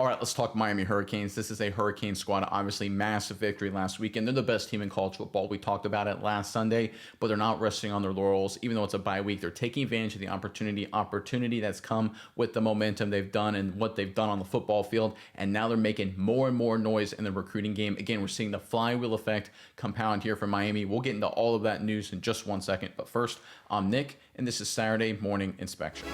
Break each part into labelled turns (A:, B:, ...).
A: All right, let's talk Miami Hurricanes. This is a Hurricane squad. Obviously, massive victory last weekend. They're the best team in college football. We talked about it last Sunday, but they're not resting on their laurels. Even though it's a bye week, they're taking advantage of the opportunity that's come with the momentum they've done and what they've done on the football field. And now they're making more and more noise in the recruiting game. Again, we're seeing the flywheel effect compound here for Miami. We'll get into all of that news in just 1 second. But first, I'm Nick, and this is Saturday Morning Inspection.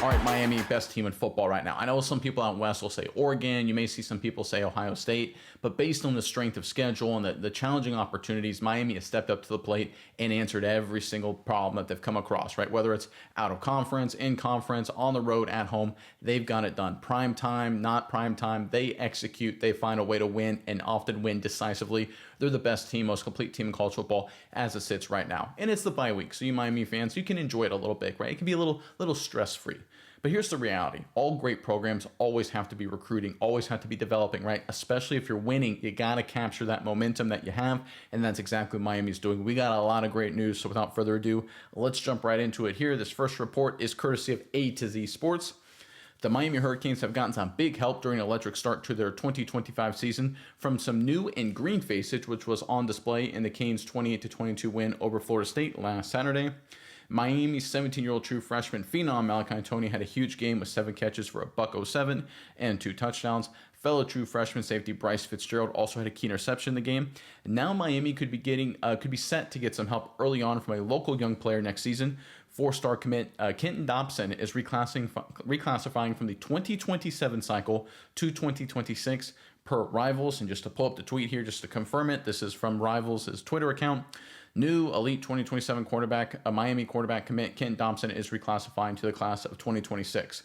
A: All right, Miami, best team in football right now. I know some people out west will say Oregon. You may see some people say Ohio State. But based on the strength of schedule and the challenging opportunities, Miami has stepped up to the plate and answered every single problem that they've come across, right? Whether it's out of conference, in conference, on the road, at home, they've got it done. Prime time, not prime time. They execute. They find a way to win and often win decisively. They're the best team, most complete team in college football as it sits right now. And it's the bye week. So you Miami fans, you can enjoy it a little bit, right? It can be a little stress-free. But here's the reality. All great programs always have to be recruiting, always have to be developing, right? Especially if you're winning, you got to capture that momentum that you have, and that's exactly what Miami's doing. We got a lot of great news, so without further ado, let's jump right into it here. This first report is courtesy of A to Z Sports. The Miami Hurricanes have gotten some big help during an electric start to their 2025 season from some new and green facage, which was on display in the Canes' 28-22 win over Florida State last Saturday. Miami's 17-year-old true freshman phenom Malachi Tony had a huge game with 7 catches for $107 and 2 touchdowns. Fellow true freshman safety Bryce Fitzgerald also had a key interception in the game. And now Miami could be set to get some help early on from a local young player next season. 4-star commit Kenton Dobson is reclassifying from the 2027 cycle to 2026 per Rivals. And just to pull up the tweet here, just to confirm it, this is from Rivals' Twitter account. New elite 2027 quarterback, a Miami quarterback commit, Kenton Dobson, is reclassifying to the class of 2026.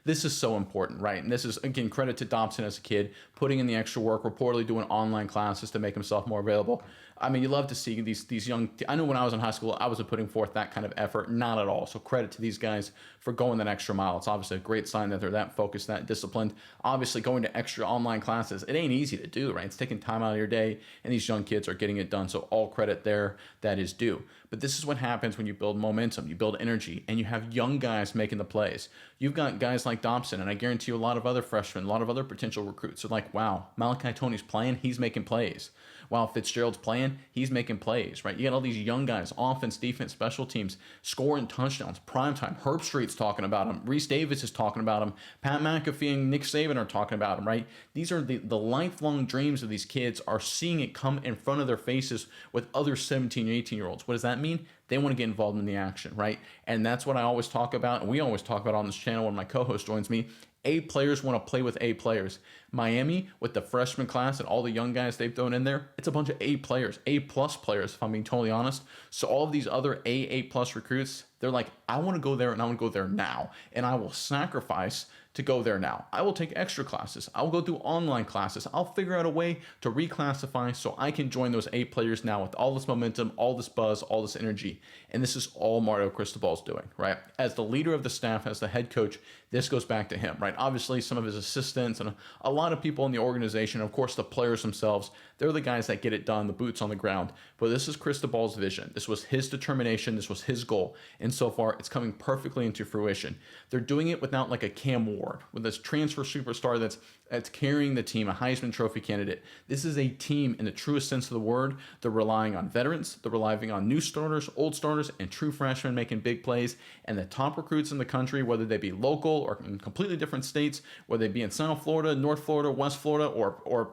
A: This is so important, right? And this is, again, credit to Dobson as a kid, putting in the extra work, reportedly doing online classes to make himself more available. I mean, you love to see these young, I know when I was in high school, I wasn't putting forth that kind of effort, not at all. So credit to these guys for going that extra mile. It's obviously a great sign that they're that focused, that disciplined. Obviously, going to extra online classes, it ain't easy to do, right? It's taking time out of your day, and these young kids are getting it done. So all credit there, that is due. But this is what happens when you build momentum, you build energy, and you have young guys making the plays. You've got guys like Dobson, and I guarantee you a lot of other freshmen, a lot of other potential recruits are like, wow, Malachi Tony's playing, he's making plays. While Fitzgerald's playing, he's making plays, right? You got all these young guys, offense, defense, special teams, scoring touchdowns, primetime. Herbstreit's talking about him. Reese Davis is talking about him. Pat McAfee and Nick Saban are talking about him, right? These are the lifelong dreams of these kids are seeing it come in front of their faces with other 17 and 18-year-olds. What does that mean? They want to get involved in the action, right? And that's what I always talk about, and we always talk about on this channel when my co-host joins me. A players want to play with A players. Miami, with the freshman class and all the young guys they've thrown in there, it's a bunch of A players, A-plus players, if I'm being totally honest. So all of these other A-plus recruits, they're like, I want to go there and I want to go there now. And I will sacrifice to go there now. I will take extra classes. I will go through online classes. I'll figure out a way to reclassify so I can join those A players now with all this momentum, all this buzz, all this energy. And this is all Mario Cristobal's doing, right? As the leader of the staff, as the head coach, this goes back to him, right? Obviously, some of his assistants and a lot of people in the organization, of course, the players themselves, they're the guys that get it done, the boots on the ground. But this is Cristobal's vision. This was his determination. This was his goal. And so far, it's coming perfectly into fruition. They're doing it without like a Cam Ward, with this transfer superstar that's carrying the team, a Heisman Trophy candidate. This is a team in the truest sense of the word. They're relying on veterans. They're relying on new starters, old starters, and true freshmen making big plays. And the top recruits in the country, whether they be local or in completely different states, whether they be in Central Florida, North Florida, West Florida, or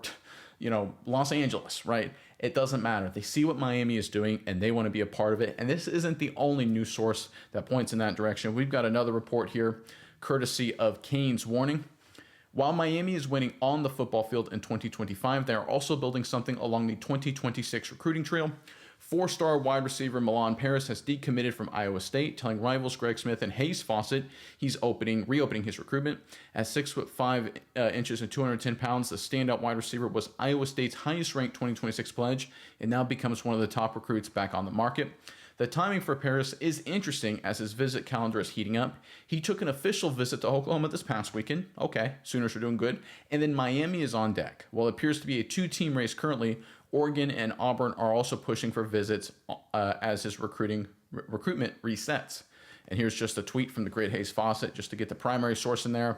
A: Los Angeles, right? It doesn't matter. They see what Miami is doing and they want to be a part of it. And this isn't the only news source that points in that direction. We've got another report here, courtesy of Canes Warning. While Miami is winning on the football field in 2025, they are also building something along the 2026 recruiting trail. 4-star wide receiver Milan Paris has decommitted from Iowa State, telling Rivals Greg Smith and Hayes Fawcett he's reopening his recruitment. At 6'5" inches and 210 pounds, the standout wide receiver was Iowa State's highest-ranked 2026 pledge and now becomes one of the top recruits back on the market. The timing for Paris is interesting as his visit calendar is heating up. He took an official visit to Oklahoma this past weekend. Okay, Sooners are doing good. And then Miami is on deck. While it appears to be a 2-team race currently, Oregon and Auburn are also pushing for visits as his recruitment resets. And here's just a tweet from the great Hayes Fawcett, just to get the primary source in there.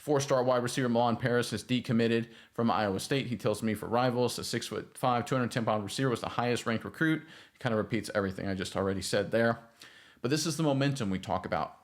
A: 4-star wide receiver Milan Paris has decommitted from Iowa State. He tells me for Rivals, a 6'5", 210-pound receiver was the highest ranked recruit. He kind of repeats everything I just already said there. But this is the momentum we talk about.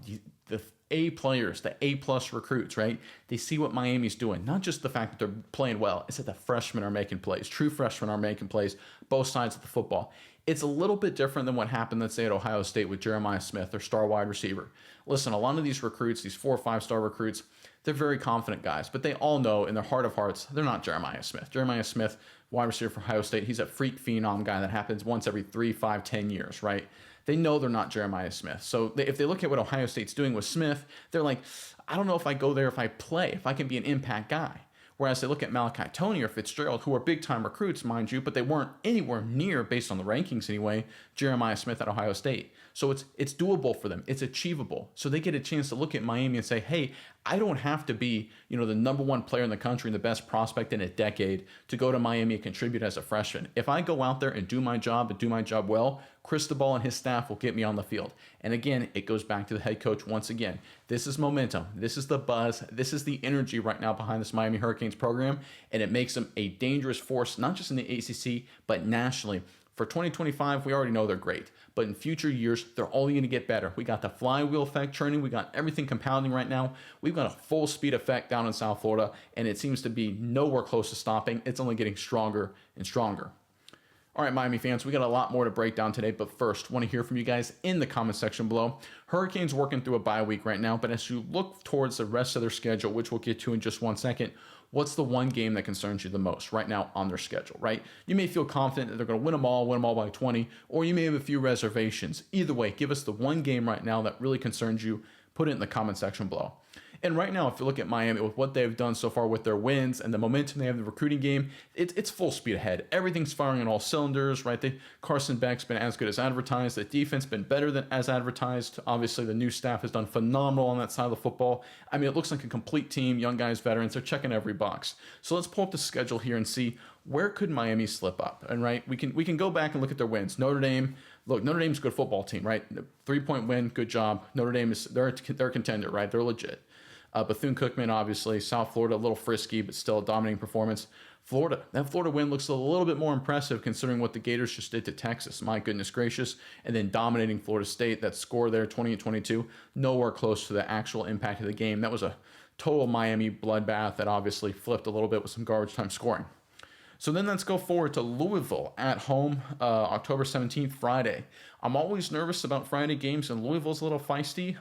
A: The A players, the A-plus recruits, right? They see what Miami's doing. Not just the fact that they're playing well. It's that the freshmen are making plays. True freshmen are making plays, both sides of the football. It's a little bit different than what happened, let's say, at Ohio State with Jeremiah Smith, their star wide receiver. Listen, a lot of these recruits, these 4- or 5-star recruits, they're very confident guys, but they all know in their heart of hearts, they're not Jeremiah Smith. Jeremiah Smith, wide receiver for Ohio State, he's a freak phenom guy that happens once every 3, 5, 10 years, right? They know they're not Jeremiah Smith. So if they look at what Ohio State's doing with Smith, they're like, I don't know if I go there if I play, if I can be an impact guy. Whereas they look at Malachi Tony or Fitzgerald, who are big-time recruits, mind you, but they weren't anywhere near, based on the rankings anyway, Jeremiah Smith at Ohio State. So it's doable for them. It's achievable. So they get a chance to look at Miami and say, hey, I don't have to be, the number one player in the country and the best prospect in a decade to go to Miami and contribute as a freshman. If I go out there and do my job well, Cristobal and his staff will get me on the field. And again, it goes back to the head coach once again. This is momentum. This is the buzz. This is the energy right now behind this Miami Hurricanes program, and it makes them a dangerous force, not just in the ACC, but nationally. For 2025, we already know they're great, but in future years, they're only going to get better. We got the flywheel effect churning. We got everything compounding right now. We've got a full speed effect down in South Florida, and it seems to be nowhere close to stopping. It's only getting stronger and stronger. All right, Miami fans, we got a lot more to break down today, but first, want to hear from you guys in the comment section below. Hurricanes working through a bye week right now, but as you look towards the rest of their schedule, which we'll get to in just one second, what's the one game that concerns you the most right now on their schedule, right? You may feel confident that they're going to win them all by 20, or you may have a few reservations. Either way, give us the one game right now that really concerns you. Put it in the comment section below. And right now, if you look at Miami with what they've done so far with their wins and the momentum they have in the recruiting game, it's full speed ahead. Everything's firing on all cylinders, right? Carson Beck's been as good as advertised. The defense been better than as advertised. Obviously, the new staff has done phenomenal on that side of the football. I mean, it looks like a complete team, young guys, veterans. They're checking every box. So let's pull up the schedule here and see where could Miami slip up. And right, we can go back and look at their wins. Notre Dame. Look, Notre Dame's a good football team, right? 3-point win, good job. Notre Dame they're a contender, right? They're legit. Bethune-Cookman, obviously. South Florida, a little frisky, but still a dominating performance. Florida, that Florida win looks a little bit more impressive considering what the Gators just did to Texas. My goodness gracious. And then dominating Florida State, that score there, 20-22, nowhere close to the actual impact of the game. That was a total Miami bloodbath that obviously flipped a little bit with some garbage time scoring. So then let's go forward to Louisville at home, October 17th, Friday. I'm always nervous about Friday games, and Louisville's a little feisty.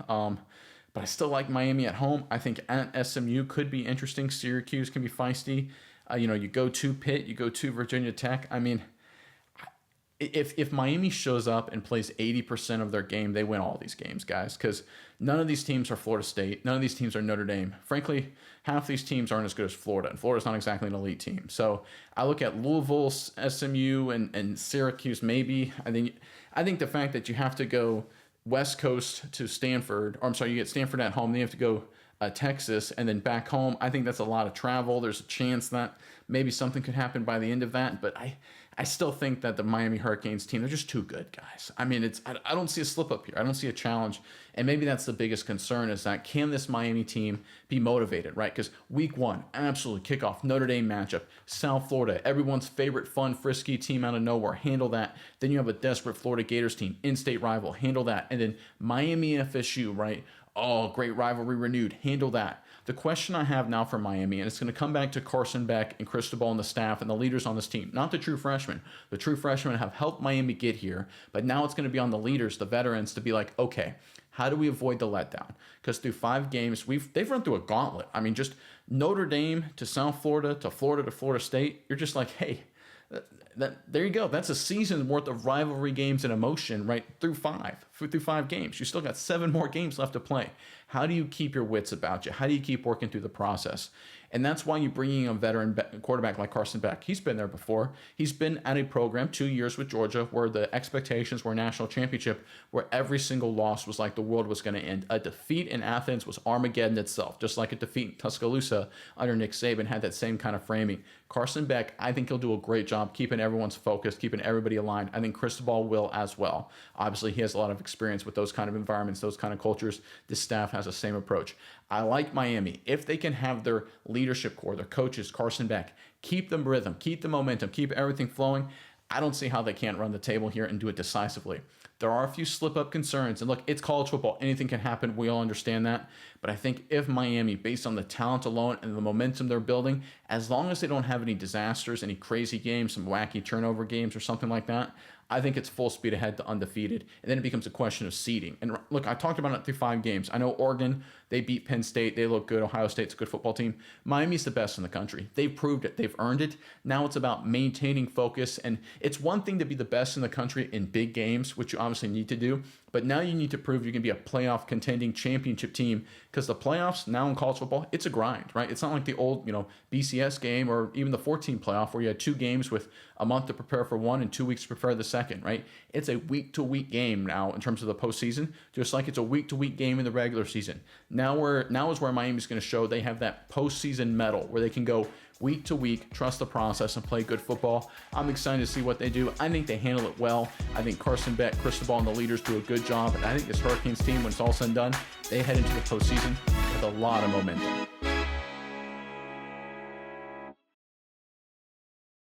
A: But I still like Miami at home. I think at SMU could be interesting. Syracuse can be feisty. You go to Pitt, you go to Virginia Tech. I mean, if Miami shows up and plays 80% of their game, they win all these games, guys, because none of these teams are Florida State. None of these teams are Notre Dame. Frankly, half these teams aren't as good as Florida, and Florida's not exactly an elite team. So I look at Louisville, SMU, and Syracuse maybe. I think the fact that you have to go West Coast to Stanford, or I'm sorry, you get Stanford at home, then you have to go Texas, and then back home. I think that's a lot of travel. There's a chance that maybe something could happen by the end of that, but I still think that the Miami Hurricanes team, they're just too good, guys. I mean, I don't see a slip up here. I don't see a challenge, and maybe that's the biggest concern is that can this Miami team be motivated, right? Because week one, absolutely kickoff, Notre Dame matchup, South Florida, everyone's favorite fun, frisky team out of nowhere, handle that. Then you have a desperate Florida Gators team, in-state rival, handle that. And then Miami FSU, right? Oh, great rivalry renewed. Handle that. The question I have now for Miami, and it's going to come back to Carson Beck and Cristobal and the staff and the leaders on this team, not the true freshmen. The true freshmen have helped Miami get here, but now it's going to be on the leaders, the veterans, to be like, okay, how do we avoid the letdown? Because through 5 games, they've run through a gauntlet. I mean, just Notre Dame to South Florida to Florida State. You're just like, hey, there you go. That's a season's worth of rivalry games and emotion right through 5 games. You still got 7 more games left to play. How do you keep your wits about you? How do you keep working through the process? And that's why you bring in a veteran quarterback like Carson Beck. He's been there before. He's been at a program 2 years with Georgia where the expectations were a national championship, where every single loss was like the world was going to end. A defeat in Athens was Armageddon itself, just like a defeat in Tuscaloosa under Nick Saban had that same kind of framing. Carson Beck, I think he'll do a great job keeping everyone's focused, keeping everybody aligned. I think Cristobal will as well. Obviously, he has a lot of experience with those kind of environments, those kind of cultures. This staff has the same approach. I like Miami. If they can have their leadership core, their coaches, Carson Beck, keep the rhythm, keep the momentum, keep everything flowing, I don't see how they can't run the table here and do it decisively. There are a few slip-up concerns. And look, it's college football. Anything can happen. We all understand that. But I think if Miami, based on the talent alone and the momentum they're building, as long as they don't have any disasters, any crazy games, some wacky turnover games or something like that, I think it's full speed ahead to undefeated. And then it becomes a question of seeding. And look, I talked about it through 5 games. I know Oregon, they beat Penn State. They look good. Ohio State's a good football team. Miami's the best in the country. They've proved it. They've earned it. Now it's about maintaining focus. And it's one thing to be the best in the country in big games, which you obviously need to do. But now you need to prove you can be a playoff contending championship team, because the playoffs now in college football, it's a grind, right? It's not like the old, BCS game or even the 14 playoff where you had 2 games with a month to prepare for one and 2 weeks to prepare the second, right? It's a week-to-week game now in terms of the postseason, just like it's a week-to-week game in the regular season. Now is where Miami's going to show they have that postseason medal where they can go week to week, trust the process, and play good football. I'm excited to see what they do. I think they handle it well. I think Carson Beck, Cristobal, and the leaders do a good job. And I think this Hurricanes team, when it's all said and done, they head into the postseason with a lot of momentum.